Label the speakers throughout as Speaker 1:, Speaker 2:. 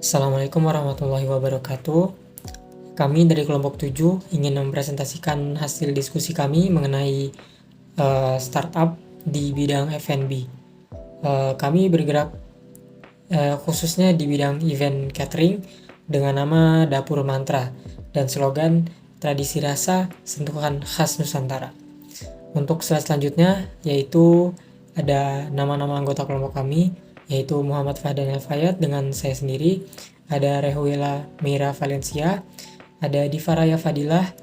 Speaker 1: Assalamualaikum warahmatullahi wabarakatuh. Kami dari kelompok 7 ingin mempresentasikan hasil diskusi kami mengenai startup di bidang F&B. Kami bergerak khususnya di bidang event catering dengan nama Dapur Mantra dan slogan tradisi rasa sentuhan khas Nusantara. Untuk slide selanjutnya yaitu ada nama-nama anggota kelompok kami, yaitu Muhammad Fahdan Elfayat dengan saya sendiri, ada Rehuela Meira Valencia, ada Divaraya Fadilah,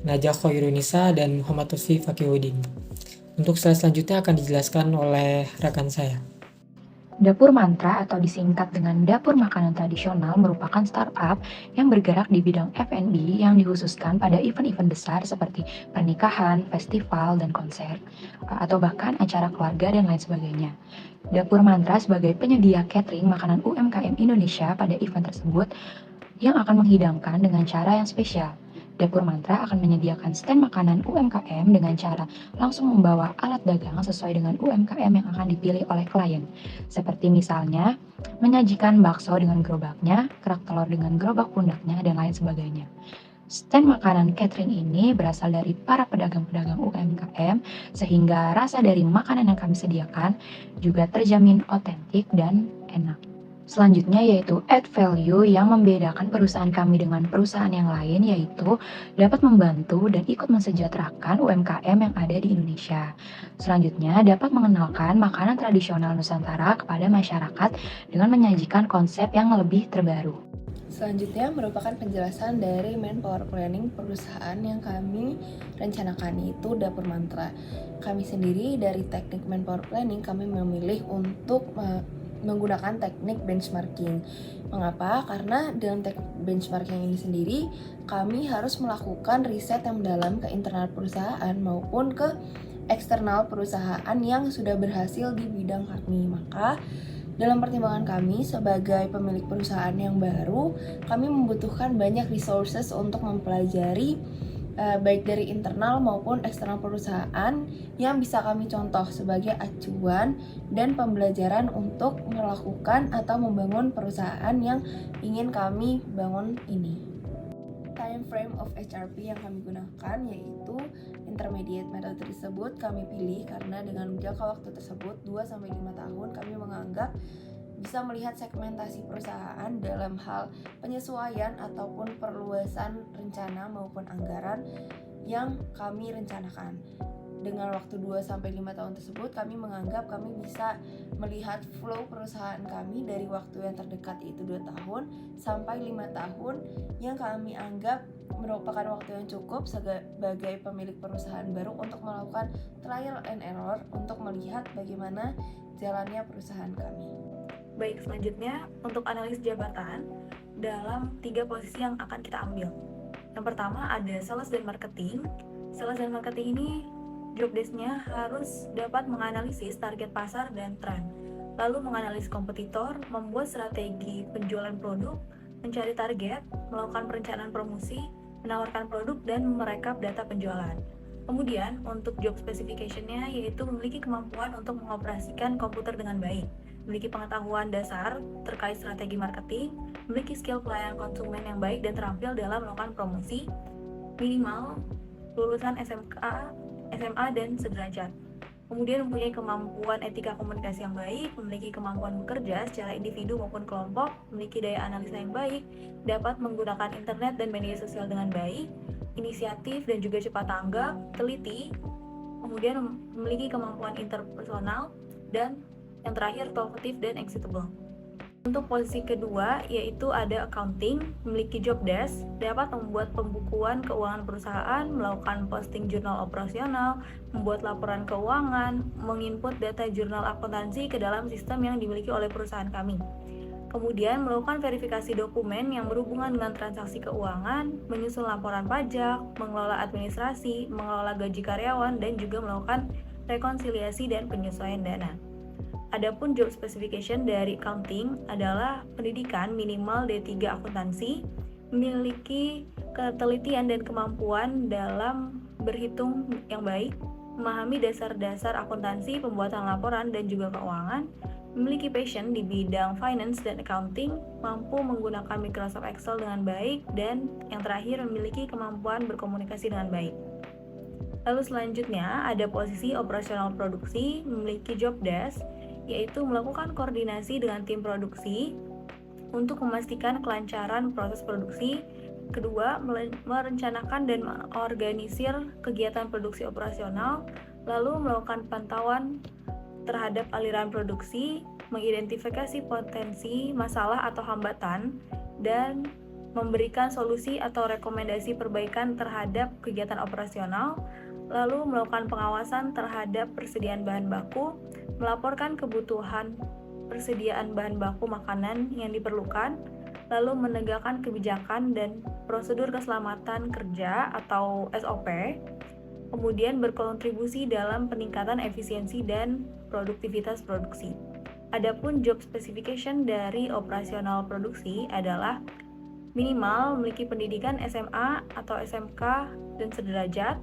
Speaker 1: Najah Khoirunisa, dan Muhammad Lutfi Fakihudin. Untuk slide selanjutnya akan dijelaskan oleh rekan saya.
Speaker 2: Dapur Mantra atau disingkat dengan Dapur Makanan Tradisional merupakan startup yang bergerak di bidang F&B yang dikhususkan pada event-event besar seperti pernikahan, festival, dan konser, atau bahkan acara keluarga dan lain sebagainya. Dapur Mantra sebagai penyedia catering makanan UMKM Indonesia pada event tersebut yang akan menghidangkan dengan cara yang spesial. Dapur Mantra akan menyediakan stand makanan UMKM dengan cara langsung membawa alat dagang sesuai dengan UMKM yang akan dipilih oleh klien. Seperti misalnya, menyajikan bakso dengan gerobaknya, kerak telur dengan gerobak pundaknya, dan lain sebagainya. Stand makanan catering ini berasal dari para pedagang-pedagang UMKM, sehingga rasa dari makanan yang kami sediakan juga terjamin otentik dan enak. Selanjutnya yaitu add value yang membedakan perusahaan kami dengan perusahaan yang lain, yaitu dapat membantu dan ikut mensejahterakan UMKM yang ada di Indonesia. Selanjutnya dapat mengenalkan makanan tradisional Nusantara kepada masyarakat dengan menyajikan konsep yang lebih terbaru.
Speaker 3: Selanjutnya merupakan penjelasan dari manpower planning perusahaan yang kami rencanakan, yaitu Dapur Mantra. Kami sendiri dari teknik manpower planning kami memilih untuk menggunakan teknik benchmarking. Mengapa? Karena dengan teknik benchmarking ini sendiri kami harus melakukan riset yang mendalam ke internal perusahaan maupun ke eksternal perusahaan yang sudah berhasil di bidang kami. Maka dalam pertimbangan kami sebagai pemilik perusahaan yang baru, kami membutuhkan banyak resources untuk mempelajari baik dari internal maupun eksternal perusahaan yang bisa kami contoh sebagai acuan dan pembelajaran untuk melakukan atau membangun perusahaan yang ingin kami bangun ini. Time frame of HRP yang kami gunakan yaitu intermediate method tersebut kami pilih karena dengan jangka waktu tersebut 2-5 tahun kami menganggap bisa melihat segmentasi perusahaan dalam hal penyesuaian ataupun perluasan rencana maupun anggaran yang kami rencanakan. Dengan waktu 2-5 tahun tersebut kami menganggap kami bisa melihat flow perusahaan kami dari waktu yang terdekat yaitu 2 tahun sampai 5 tahun yang kami anggap merupakan waktu yang cukup sebagai pemilik perusahaan baru untuk melakukan trial and error untuk melihat bagaimana jalannya perusahaan kami.
Speaker 4: Baik, selanjutnya untuk analis jabatan dalam 3 posisi yang akan kita ambil. Yang pertama ada sales dan marketing. Sales dan marketing ini job desk-nya harus dapat menganalisis target pasar dan tren, lalu menganalisis kompetitor, membuat strategi penjualan produk, mencari target, melakukan perencanaan promosi, menawarkan produk, dan merekap data penjualan. Kemudian untuk job specification-nya yaitu memiliki kemampuan untuk mengoperasikan komputer dengan baik, memiliki pengetahuan dasar terkait strategi marketing, memiliki skill pelayanan konsumen yang baik dan terampil dalam melakukan promosi, minimal lulusan SMA dan sederajat. Kemudian mempunyai kemampuan etika komunikasi yang baik, memiliki kemampuan bekerja secara individu maupun kelompok, memiliki daya analisa yang baik, dapat menggunakan internet dan media sosial dengan baik, inisiatif dan juga cepat tanggap, teliti, kemudian memiliki kemampuan interpersonal, dan yang terakhir talkative dan excitable. Untuk posisi kedua yaitu ada accounting, memiliki job desk, dapat membuat pembukuan keuangan perusahaan, melakukan posting jurnal operasional, membuat laporan keuangan, menginput data jurnal akuntansi ke dalam sistem yang dimiliki oleh perusahaan kami. Kemudian melakukan verifikasi dokumen yang berhubungan dengan transaksi keuangan, menyusun laporan pajak, mengelola administrasi, mengelola gaji karyawan, dan juga melakukan rekonsiliasi dan penyesuaian dana. Adapun job specification dari accounting adalah pendidikan minimal D3 akuntansi, memiliki ketelitian dan kemampuan dalam berhitung yang baik, memahami dasar-dasar akuntansi, pembuatan laporan dan juga keuangan, memiliki passion di bidang finance dan accounting, mampu menggunakan Microsoft Excel dengan baik, dan yang terakhir memiliki kemampuan berkomunikasi dengan baik. Lalu selanjutnya ada posisi operasional produksi, memiliki job desk, yaitu melakukan koordinasi dengan tim produksi untuk memastikan kelancaran proses produksi. Kedua, merencanakan dan mengorganisir kegiatan produksi operasional, lalu melakukan pantauan terhadap aliran produksi, mengidentifikasi potensi masalah atau hambatan, dan memberikan solusi atau rekomendasi perbaikan terhadap kegiatan operasional, lalu melakukan pengawasan terhadap persediaan bahan baku, melaporkan kebutuhan persediaan bahan baku makanan yang diperlukan, lalu menegakkan kebijakan dan prosedur keselamatan kerja atau SOP, kemudian berkontribusi dalam peningkatan efisiensi dan produktivitas produksi. Adapun job specification dari operasional produksi adalah minimal memiliki pendidikan SMA atau SMK dan sederajat,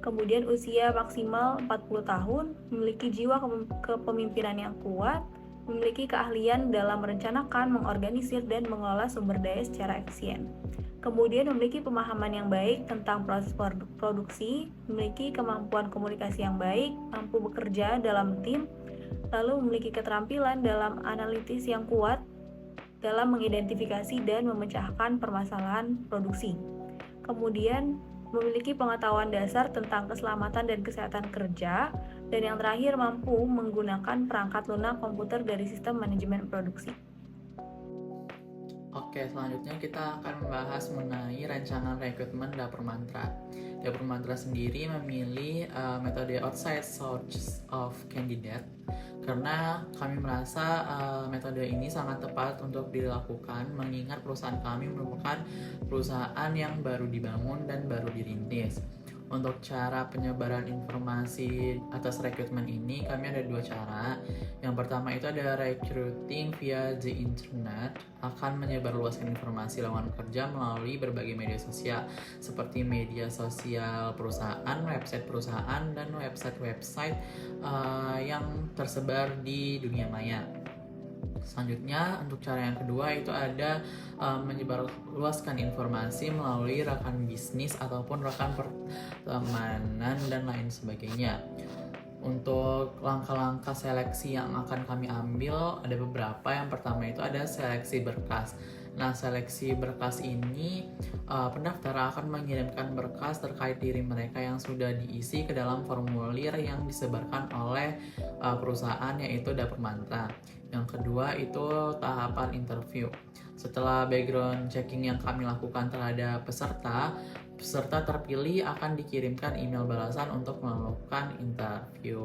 Speaker 4: kemudian usia maksimal 40 tahun, memiliki jiwa kepemimpinan yang kuat, memiliki keahlian dalam merencanakan, mengorganisir, dan mengelola sumber daya secara efisien. Kemudian memiliki pemahaman yang baik tentang proses produksi, memiliki kemampuan komunikasi yang baik, mampu bekerja dalam tim, lalu memiliki keterampilan dalam analitis yang kuat dalam mengidentifikasi dan memecahkan permasalahan produksi. Kemudian memiliki pengetahuan dasar tentang keselamatan dan kesehatan kerja, dan yang terakhir mampu menggunakan perangkat lunak komputer dari sistem manajemen produksi.
Speaker 5: Oke, selanjutnya kita akan membahas mengenai rancangan rekrutmen Dapur Mantra. Dapur Mantra sendiri memilih metode outside source of candidate karena kami merasa metode ini sangat tepat untuk dilakukan mengingat perusahaan kami merupakan perusahaan yang baru dibangun dan baru dirintis. Untuk cara penyebaran informasi atas rekrutmen ini, kami ada dua cara. Yang pertama itu ada recruiting via the internet, akan menyebarluaskan informasi lowongan kerja melalui berbagai media sosial seperti media sosial perusahaan, website perusahaan, dan website-website yang tersebar di dunia maya. Selanjutnya, untuk cara yang kedua itu ada menyebarluaskan informasi melalui rekan bisnis ataupun rekan pertemanan dan lain sebagainya. Untuk langkah-langkah seleksi yang akan kami ambil ada beberapa. Yang pertama itu ada seleksi berkas. Nah, seleksi berkas ini pendaftar akan mengirimkan berkas terkait diri mereka yang sudah diisi ke dalam formulir yang disebarkan oleh perusahaan, yaitu Dapur Mantra. Yang kedua itu tahapan interview. Setelah background checking yang kami lakukan terhadap peserta terpilih akan dikirimkan email balasan untuk melakukan interview.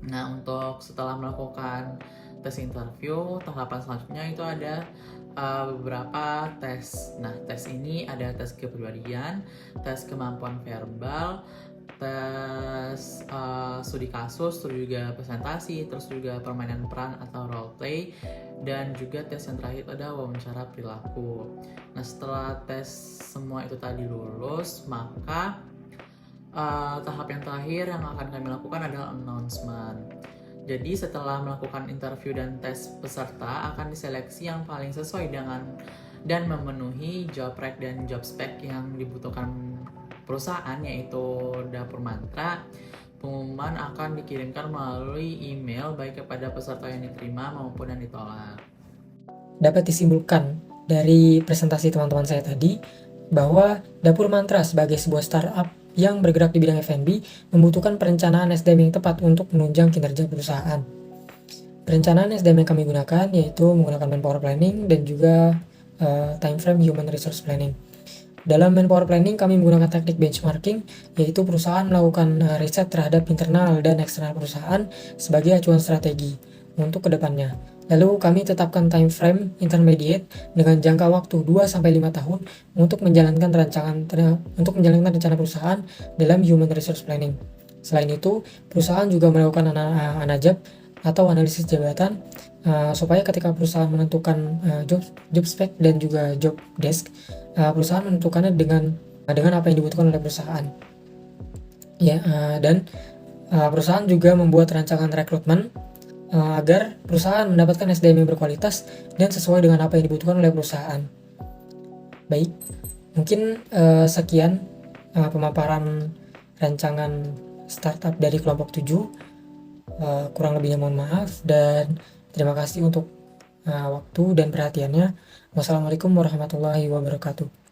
Speaker 5: Nah, untuk setelah melakukan tes interview, tahapan selanjutnya itu ada beberapa tes. Nah, tes ini ada tes kepribadian, tes kemampuan verbal, tes studi kasus, terus juga presentasi, terus juga permainan peran atau role play, dan juga tes yang terakhir ada wawancara perilaku. Nah, setelah tes semua itu tadi lulus, maka tahap yang terakhir yang akan kami lakukan adalah announcement. Jadi setelah melakukan interview dan tes peserta akan diseleksi yang paling sesuai dengan dan memenuhi job rec dan job spec yang dibutuhkan perusahaan, yaitu Dapur Mantra. Pengumuman akan dikirimkan melalui email baik kepada peserta yang diterima maupun yang ditolak.
Speaker 1: Dapat disimpulkan dari presentasi teman-teman saya tadi bahwa Dapur Mantra sebagai sebuah startup yang bergerak di bidang F&B membutuhkan perencanaan SDM yang tepat untuk menunjang kinerja perusahaan. Perencanaan SDM yang kami gunakan yaitu menggunakan manpower planning dan juga time frame human resource planning. Dalam manpower planning kami menggunakan teknik benchmarking, yaitu perusahaan melakukan riset terhadap internal dan eksternal perusahaan sebagai acuan strategi untuk kedepannya. Lalu kami tetapkan time frame intermediate dengan jangka waktu 2-5 tahun untuk menjalankan rencana perusahaan dalam human resource planning. Selain itu, perusahaan juga melakukan anajab atau analisis jabatan supaya ketika perusahaan menentukan job spec dan juga job desk, perusahaan menentukannya dengan apa yang dibutuhkan oleh perusahaan. Dan perusahaan juga membuat rancangan rekrutmen agar perusahaan mendapatkan SDM yang berkualitas dan sesuai dengan apa yang dibutuhkan oleh perusahaan. Baik, mungkin sekian pemaparan rancangan startup dari kelompok 7. Kurang lebihnya mohon maaf dan terima kasih untuk waktu dan perhatiannya. Wassalamualaikum warahmatullahi wabarakatuh.